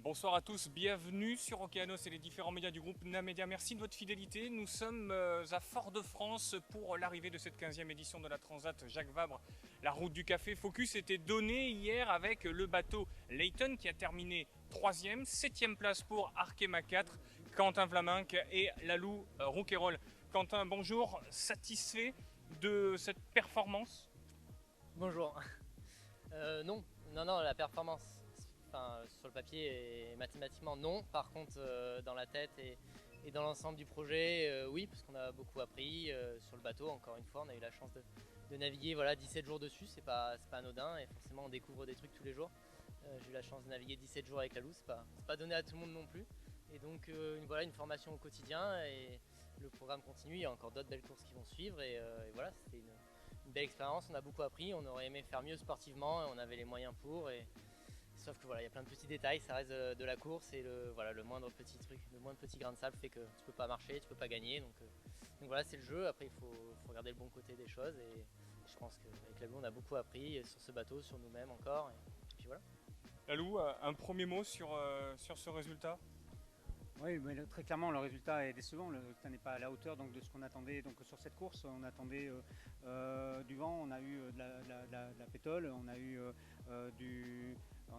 Bonsoir à tous, bienvenue sur Océanos et les différents médias du groupe Namedia. Merci de votre fidélité. Nous sommes à Fort-de-France pour l'arrivée de cette 15e édition de la Transat Jacques Vabre. La route du café Focus était donnée hier avec le bateau Layton qui a terminé 3e, 7e place pour Arkema 4, Quentin Vlaminck et Lalou Rouquayrol. Quentin, bonjour, satisfait de cette performance? Bonjour. Non, la performance, sur le papier et mathématiquement non. Par contre, dans la tête et dans l'ensemble du projet, oui, parce qu'on a beaucoup appris sur le bateau. Encore une fois, on a eu la chance de naviguer 17 jours dessus, c'est pas anodin et forcément on découvre des trucs tous les jours. J'ai eu la chance de naviguer 17 jours avec Lalou, c'est pas donné à tout le monde non plus. Et donc une formation au quotidien et le programme continue, il y a encore d'autres belles courses qui vont suivre et voilà, c'était une belle expérience, on a beaucoup appris, on aurait aimé faire mieux sportivement, on avait les moyens pour, sauf que il y a plein de petits détails, ça reste de la course et le moindre petit truc, le moindre petit grain de sable fait que tu peux pas marcher, tu peux pas gagner, donc voilà, c'est le jeu. Après il faut regarder le bon côté des choses et je pense qu'avec Lalou on a beaucoup appris sur ce bateau, sur nous-mêmes encore, et puis voilà. Lalou, un premier mot sur ce résultat? Oui, mais très clairement, le résultat est décevant. Le résultat n'est pas à la hauteur de ce qu'on attendait. Donc, sur cette course, on attendait du vent, on a eu de la pétole, on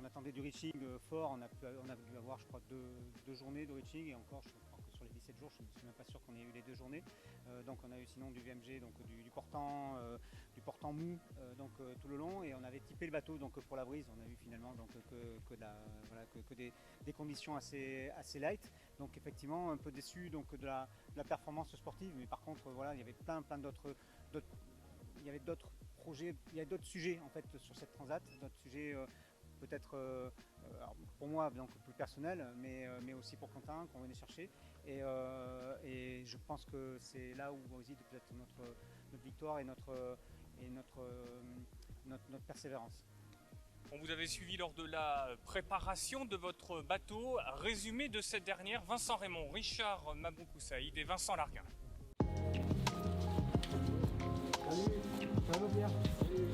attendait du reaching fort. On a dû avoir, je crois, deux journées de reaching. Et encore, je crois que sur les 17 jours, je ne suis même pas sûr qu'on ait eu les 2 journées. Donc, on a eu sinon du VMG, donc du portant mou tout le long. Et on avait typé le bateau donc, pour la brise. On a eu finalement donc, que des conditions assez light. Donc effectivement un peu déçu donc, de la performance sportive, mais par contre il y avait plein d'autres projets, il y a d'autres sujets en fait sur cette transat, d'autres sujets peut-être pour moi donc plus personnels, mais aussi pour Quentin qu'on venait chercher et je pense que c'est là où réside peut-être notre victoire et notre persévérance. On vous avait suivi lors de la préparation de votre bateau. Résumé de cette dernière, Vincent Raymond, Richard Mabrouk-Saïd et Vincent Larguin. Salut, ça va bien? Salut.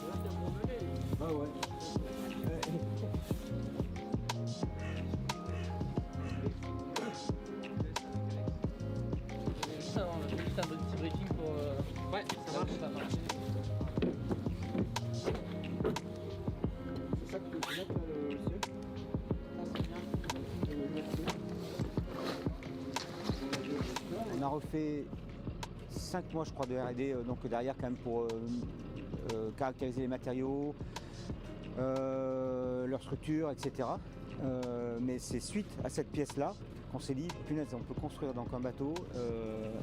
Là, t'es promené. Ah ouais. On a fait juste un petit briefing pour... Ouais, ça marche. Ça marche. C'est ça que tu peux mettre le ciel. Ah, c'est bien. On a refait 5 mois je crois de R&D donc derrière quand même pour caractériser les matériaux, leur structure, etc. Mais c'est suite à cette pièce-là qu'on s'est dit, punaise, on peut construire donc un bateau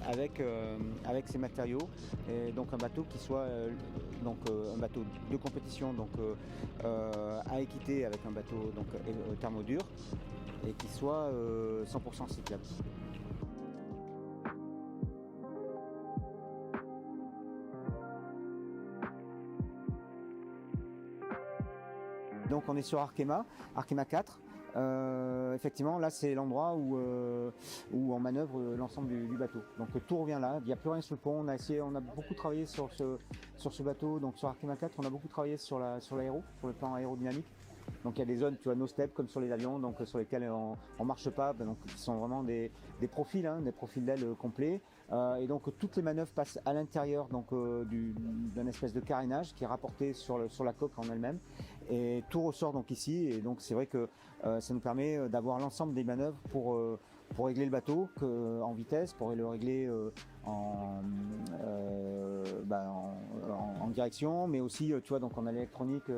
avec ces matériaux, et donc un bateau qui soit un bateau de compétition donc à équité avec un bateau donc thermodur et qui soit 100% cyclable. Donc on est sur Arkema 4. Effectivement, là c'est l'endroit où on manœuvre l'ensemble du bateau. Donc tout revient là, il n'y a plus rien sur le pont. On a beaucoup travaillé sur ce bateau, donc sur Arkema 4, on a beaucoup travaillé sur l'aéro, sur le plan aérodynamique. Donc il y a des zones, tu vois, no step comme sur les avions, donc sur lesquelles on marche pas, donc qui sont vraiment des profils, des profils d'aile complets. Et donc toutes les manœuvres passent à l'intérieur donc d'un espèce de carénage qui est rapporté sur la coque en elle-même, et tout ressort donc ici. Et donc c'est vrai que ça nous permet d'avoir l'ensemble des manœuvres pour régler le bateau en vitesse, pour le régler en direction, mais aussi tu vois, donc on a l'électronique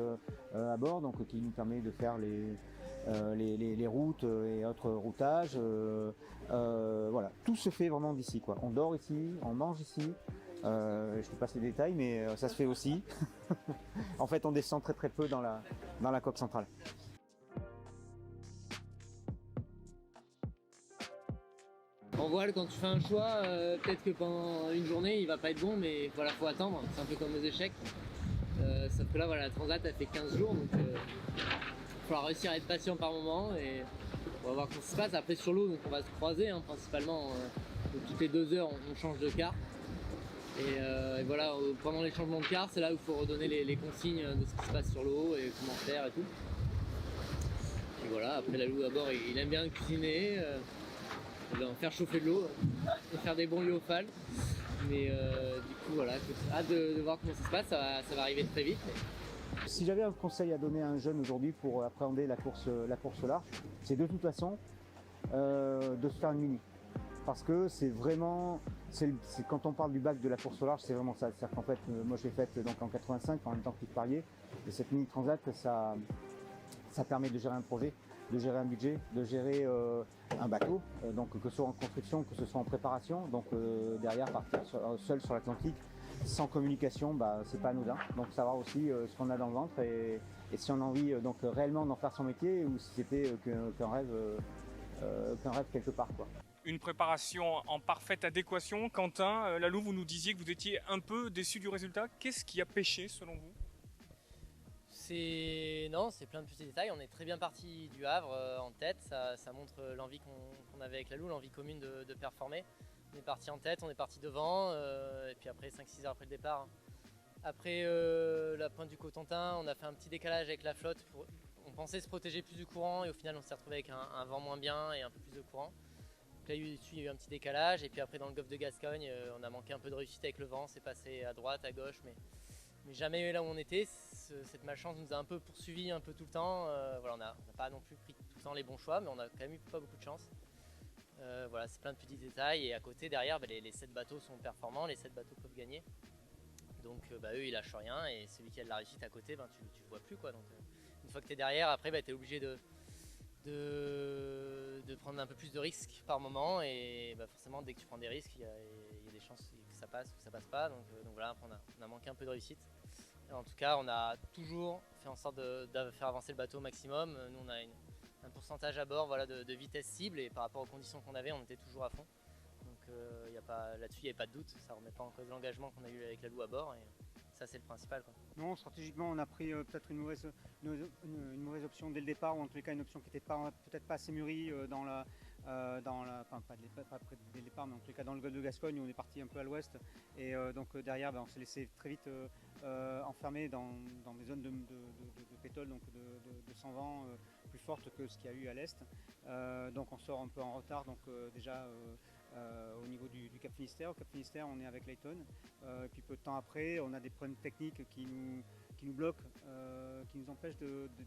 à bord, donc qui nous permet de faire les routes et autres routages. Voilà, tout se fait vraiment d'ici, quoi. On dort ici, on mange ici. Je te passe les détails, mais ça se fait aussi. En fait, on descend très très peu dans la coque centrale. En voile, quand tu fais un choix, peut-être que pendant une journée il va pas être bon, mais voilà, faut attendre, c'est un peu comme aux échecs. Sauf que là, la transat elle fait 15 jours, donc il va falloir réussir à être patient par moment et on va voir comment ça se passe. Après sur l'eau, donc on va se croiser principalement, donc toutes les 2 heures on change de quart. Et voilà, pendant les changements de quart, c'est là où il faut redonner les consignes de ce qui se passe sur l'eau et comment faire et tout. puis voilà, après Lalou à bord il aime bien cuisiner, faire chauffer de l'eau et faire des bons lyophiles. Mais du coup voilà, hâte de voir comment ça se passe, ça va arriver très vite. Si j'avais un conseil à donner à un jeune aujourd'hui pour appréhender la course au large, c'est de toute façon de se faire une mini. Parce que c'est vraiment, quand on parle du bac de la course au large, c'est vraiment ça. C'est-à-dire qu'en fait, moi je l'ai faite donc en 85, en même temps que Philippe Parier. Et cette mini transat, ça permet de gérer un projet, de gérer un budget, de gérer un bateau, donc que ce soit en construction, que ce soit en préparation. Donc derrière, partir seul sur l'Atlantique, sans communication, c'est pas anodin. Donc savoir aussi ce qu'on a dans le ventre et si on a envie donc réellement d'en faire son métier ou si c'était qu'un rêve quelque part, quoi. Une préparation en parfaite adéquation. Quentin, Lalou, vous nous disiez que vous étiez un peu déçu du résultat. Qu'est-ce qui a pêché selon vous? C'est plein de petits détails. On est très bien parti du Havre en tête. Ça montre l'envie qu'on avait avec Lalou, l'envie commune de performer. On est parti en tête, on est parti devant, et puis après 5-6 heures après le départ. Après la pointe du Cotentin, on a fait un petit décalage avec la flotte. On pensait se protéger plus du courant et au final on s'est retrouvé avec un vent moins bien et un peu plus de courant. Donc là il y a eu un petit décalage et puis après dans le golfe de Gascogne, on a manqué un peu de réussite avec le vent. C'est passé à droite, à gauche, mais jamais là où on était. Cette malchance nous a un peu poursuivi un peu tout le temps. Voilà, on n'a pas non plus pris tout le temps les bons choix, mais on a quand même eu pas beaucoup de chance. Voilà, c'est plein de petits détails et à côté derrière les 7 bateaux sont performants, les 7 bateaux peuvent gagner. Donc eux ils lâchent rien et celui qui a de la réussite à côté, tu le vois plus, quoi. Donc une fois que tu es derrière, après tu es obligé de prendre un peu plus de risques par moment et forcément dès que tu prends des risques il y a des chances que ça passe ou que ça passe pas. Donc voilà, après on a manqué un peu de réussite. Et en tout cas on a toujours fait en sorte de faire avancer le bateau au maximum. Nous on a un pourcentage à bord, voilà, de vitesse cible et par rapport aux conditions qu'on avait on était toujours à fond. Donc là-dessus il n'y avait pas de doute, ça ne remet pas en cause l'engagement qu'on a eu avec Lalou à bord et ça c'est le principal, quoi. Non, stratégiquement on a pris peut-être une mauvaise option dès le départ, ou en tous les cas une option qui n'était peut-être pas assez mûrie pas dès le départ, mais en tous les cas dans le golfe de Gascogne où on est parti un peu à l'ouest et donc derrière on s'est laissé très vite enfermer dans des zones de pétole, donc de sans vent plus fortes que ce qu'il y a eu à l'est. Donc on sort un peu en retard, donc déjà au niveau du Cap Finistère. Au Cap Finistère on est avec Layton et puis peu de temps après on a des problèmes techniques qui nous bloquent, qui nous empêchent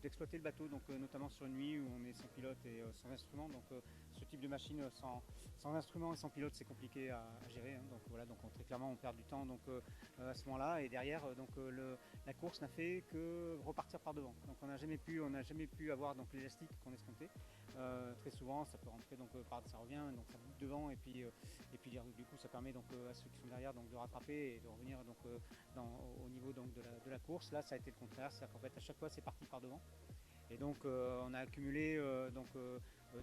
d'exploiter le bateau, donc notamment sur une nuit où on est sans pilote et sans instrument. Donc ce type de machine sans instrument et sans pilote c'est compliqué à gérer, hein. Donc voilà, donc très clairement on perd du temps donc à ce moment-là et derrière la course n'a fait que repartir par devant. Donc on n'a jamais pu avoir donc l'élastique qu'on escomptait. Très souvent ça peut rentrer ça revient, donc ça boucle devant et puis du coup ça permet donc à ceux qui sont derrière donc de rattraper et de revenir donc au niveau donc de la course. Là ça a été le contraire, c'est-à-dire qu'en fait à chaque fois c'est parti par devant et donc on a accumulé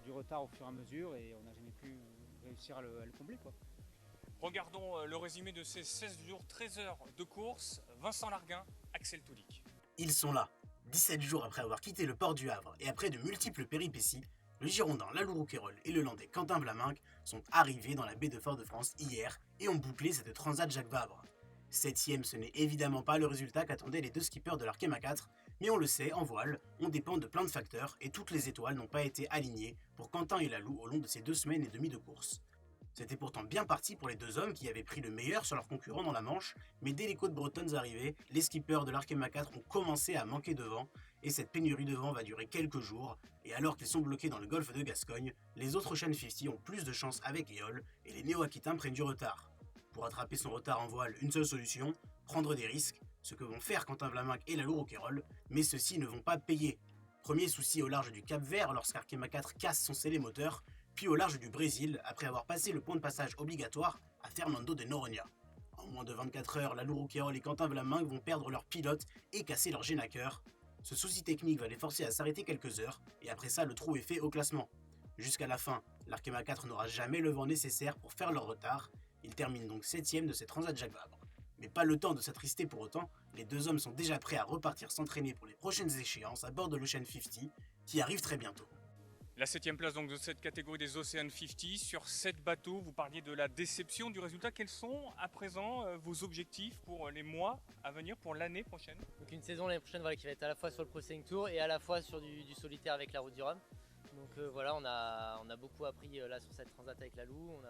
du retard au fur et à mesure et on n'a jamais pu réussir à le combler, quoi. Regardons le résumé de ces 16 jours, 13 heures de course. Vincent Larguin, Axel Toulic. Ils sont là, 17 jours après avoir quitté le port du Havre et après de multiples péripéties, le Girondin Lalou Rouquayrol et le Landais Quentin Vlaminck sont arrivés dans la baie de Fort-de-France hier et ont bouclé cette transat Jacques Vabre. 7ème, ce n'est évidemment pas le résultat qu'attendaient les deux skippers de l'Arkema 4, mais on le sait, en voile, on dépend de plein de facteurs et toutes les étoiles n'ont pas été alignées pour Quentin et Lalou au long de ces 2 semaines et demie de course. C'était pourtant bien parti pour les deux hommes qui avaient pris le meilleur sur leurs concurrents dans la Manche, mais dès les côtes bretonnes arrivées, les skippers de l'Arkema 4 ont commencé à manquer de vent, et cette pénurie de vent va durer quelques jours, et alors qu'ils sont bloqués dans le golfe de Gascogne, les autres Ocean 50 ont plus de chance avec Éole, et les néo-aquitains prennent du retard. Pour rattraper son retard en voile, une seule solution, prendre des risques, ce que vont faire Quentin Vlaminck et Lalou Rouquayrol, mais ceux-ci ne vont pas payer. Premier souci au large du Cap Vert lorsqu'Arkema 4 casse son scellé moteur, puis au large du Brésil après avoir passé le point de passage obligatoire à Fernando de Noronha. En moins de 24 heures, Lalou Rouquayrol et Quentin Vlaminck vont perdre leur pilote et casser leur génaqueur. Ce souci technique va les forcer à s'arrêter quelques heures, et après ça le trou est fait au classement. Jusqu'à la fin, l'Arkema 4 n'aura jamais le vent nécessaire pour faire leur retard. Ils terminent donc 7ème de cette transat Jacques Vabre. Mais pas le temps de s'attrister pour autant, les deux hommes sont déjà prêts à repartir s'entraîner pour les prochaines échéances à bord de l'Ocean 50, qui arrivent très bientôt. La 7e place donc de cette catégorie des Ocean 50 sur 7 bateaux. Vous parliez de la déception du résultat. Quels sont à présent vos objectifs pour les mois à venir, pour l'année prochaine? Donc une saison l'année prochaine qui va être à la fois sur le Pro Sailing Tour et à la fois sur du solitaire avec la Route du Rhum. Donc voilà, on a beaucoup appris là sur cette transat avec la Lou.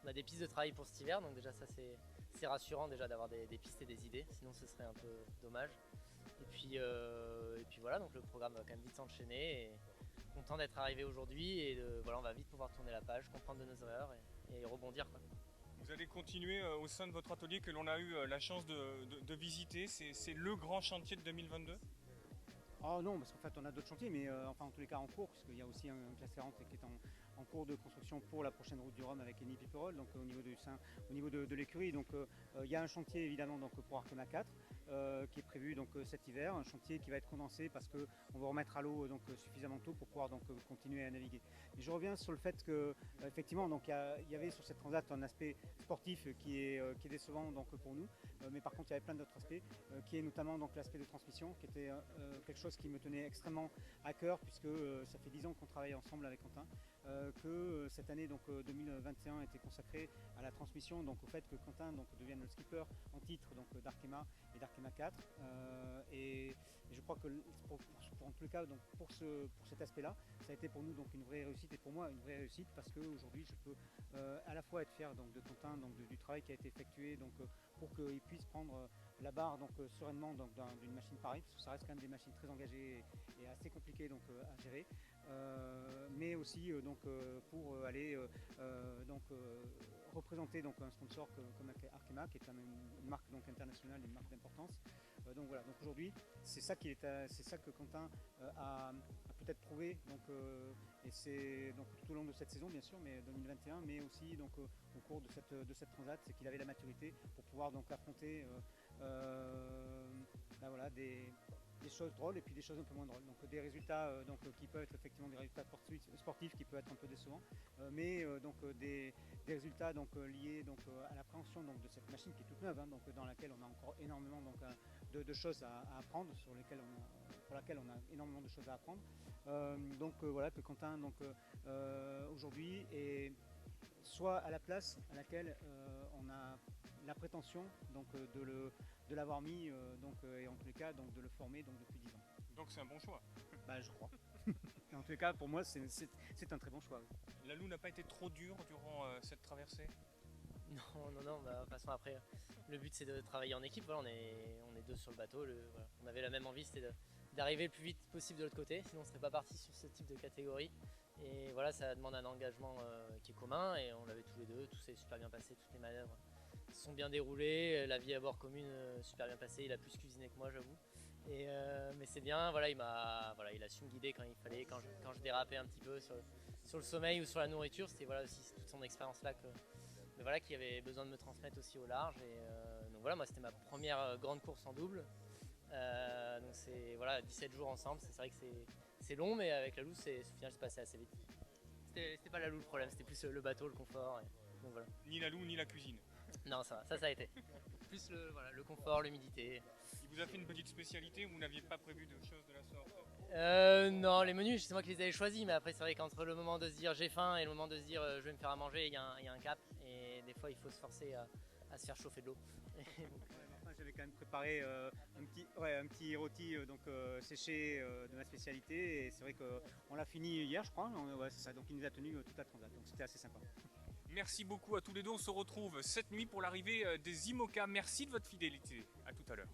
On a des pistes de travail pour cet hiver, donc déjà ça c'est rassurant déjà d'avoir des pistes et des idées, sinon ce serait un peu dommage. Et puis voilà, donc le programme va quand même vite s'enchaîner. Et content d'être arrivé aujourd'hui et voilà, on va vite pouvoir tourner la page, comprendre de nos erreurs et rebondir, quoi. Vous allez continuer au sein de votre atelier que l'on a eu la chance de visiter. C'est le grand chantier de 2022? Oh non, parce qu'en fait on a d'autres chantiers, mais enfin en tous les cas en cours, puisqu'il y a aussi un classe 40 qui est en cours de construction pour la prochaine route du Rhum avec Eni Piperol, donc au niveau de l'écurie. Donc il y a un chantier évidemment donc, pour Arkema 4 qui est prévu donc, cet hiver, un chantier qui va être condensé parce qu'on va remettre à l'eau donc, suffisamment tôt pour pouvoir donc, continuer à naviguer. Et je reviens sur le fait que effectivement donc, il y avait sur cette transat un aspect sportif qui est décevant donc, pour nous, mais par contre il y avait plein d'autres aspects qui est notamment donc, l'aspect de transmission qui était quelque chose qui me tenait extrêmement à cœur puisque ça fait 10 ans qu'on travaille ensemble avec Quentin, que cette année donc 2021 était consacrée à la transmission, donc au fait que Quentin donc, devienne le skipper en titre donc d'Arkema et d'Arkema 4 et je crois que en tous les cas donc pour cet aspect-là, ça a été pour nous donc une vraie réussite et pour moi une vraie réussite parce qu'aujourd'hui je peux à la fois être fier donc, de Quentin, donc, du travail qui a été effectué donc, pour qu'il puisse prendre la barre donc, sereinement donc, d'une machine pareille, parce que ça reste quand même des machines très engagées et assez compliquées donc, à gérer, mais aussi donc, pour aller donc, représenter donc, un sponsor comme Arkema, qui est quand même une marque donc, internationale, une marque d'importance. Donc voilà, donc aujourd'hui c'est ça que Quentin a peut-être prouvé donc, et c'est donc tout au long de cette saison bien sûr, mais 2021, mais aussi donc, au cours de cette transat, c'est qu'il avait la maturité pour pouvoir donc affronter ben voilà, des choses drôles et puis des choses un peu moins drôles. Donc des résultats donc, qui peuvent être effectivement des résultats sportifs qui peuvent être un peu décevants, mais donc des résultats donc, liés donc, à l'appréhension donc, de cette machine qui est toute neuve, hein, donc, dans laquelle on a encore énormément donc, de choses à apprendre, pour laquelle on a énormément de choses à apprendre. Donc voilà, que Quentin donc, aujourd'hui est soit à la place à laquelle on a la prétention donc, de l'avoir mis donc, et en tous les cas donc, de le former donc, depuis 10 ans. Donc c'est un bon choix. Bah, je crois. En tous les cas pour moi c'est un très bon choix. La Lou n'a pas été trop dure durant cette traversée? Non, bah, de toute façon après le but c'est de travailler en équipe, voilà, on est deux sur le bateau, voilà. On avait la même envie, c'était d'arriver le plus vite possible de l'autre côté, sinon on ne serait pas parti sur ce type de catégorie. Et voilà, ça demande un engagement qui est commun et on l'avait tous les deux, tout s'est super bien passé, toutes les manœuvres se sont bien déroulées, la vie à bord commune super bien passée, il a plus cuisiné que moi j'avoue. Mais c'est bien, voilà, il a su me guider quand il fallait, quand je dérapais un petit peu sur le sommeil ou sur la nourriture, c'était voilà, aussi toute son expérience là mais voilà, qui avait besoin de me transmettre aussi au large. Et donc voilà, moi c'était ma première grande course en double. Donc c'est voilà, 17 jours ensemble, c'est vrai que c'est long, mais avec la Lou, au final c'est passé assez vite. C'était pas la Lou le problème, c'était plus le bateau, le confort. Donc voilà. Ni la Lou, ni la cuisine. Non, ça a été. Plus le confort, l'humidité. Il vous a fait une petite spécialité ou vous n'aviez pas prévu de choses de la sorte? Non, les menus, c'est moi qui les avais choisis, mais après c'est vrai qu'entre le moment de se dire j'ai faim et le moment de se dire je vais me faire à manger, il y a un cap et des fois il faut se forcer à se faire chauffer de l'eau. J'avais quand même préparé un petit rôti donc, séché de ma spécialité et c'est vrai qu'on l'a fini hier je crois, ouais, c'est ça, donc il nous a tenu toute la transat, donc c'était assez sympa. Merci beaucoup à tous les deux, on se retrouve cette nuit pour l'arrivée des IMOCA. Merci de votre fidélité, à tout à l'heure.